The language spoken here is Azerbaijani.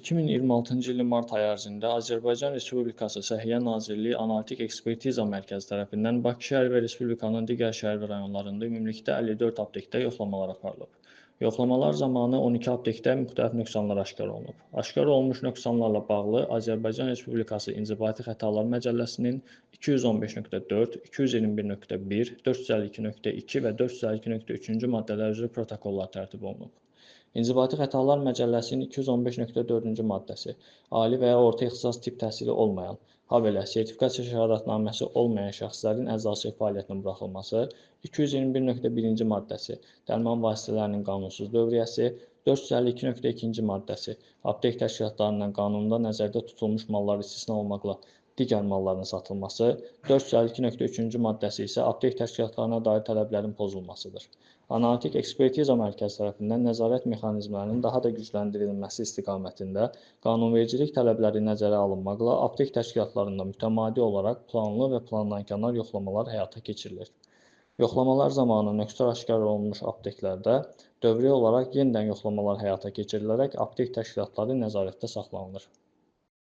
2026-cı ilin mart ayı ərzində Azərbaycan Respublikası Səhiyyə Nazirliyi Analitik Ekspertiza Mərkəzi tərəfindən Bakı şəhəri və Respublikanın digər şəhər və rayonlarında ümumilikdə 54 aptekdə yoxlamalar aparılıb. Yoxlamalar zamanı 12 aptekdə müxtəlif nöqsanlar aşkar olunub. Aşkar olunmuş nöqsanlarla bağlı Azərbaycan Respublikası İnzibati Xətalar Məcəlləsinin 215.4, 221.1, 452.2 və 452.3-cü maddələr üzrə protokollar tərtib olunub. İnzibati Xətalar Məcəlləsinin 215.4-cü maddəsi ali və ya orta ixtisas tibb təhsili olmayan, habelə sertifikasiya şəhadətnaməsi olmayan şəxslərin əczaçılıq fəaliyyətinə buraxılması, 221.1-ci maddəsi dərman vasitələrinin qanunsuz dövriyyəsi, 452.2-ci maddəsi aptek təşkilatlarından qanunda nəzərdə tutulmuş mallar istisna olmaqla digər malların satılması, 452.3-cü maddəsi isə aptek təşkilatlarına dair tələblərin pozulmasıdır. Analitik Ekspertiza Mərkəzi tərəfindən nəzarət mexanizmlərinin daha da gücləndirilməsi istiqamətində qanunvericilik tələbləri nəzərə alınmaqla aptek təşkilatlarında mütəmadi olaraq planlı və plandankənar yoxlamalar həyata keçirilir. Yoxlamalar zamanı nöqslər aşkar olunmuş apteklərdə dövriyyə olaraq yenidən yoxlamalar həyata keçirilərək aptek təşkilatları nəzarətdə saxlanılır.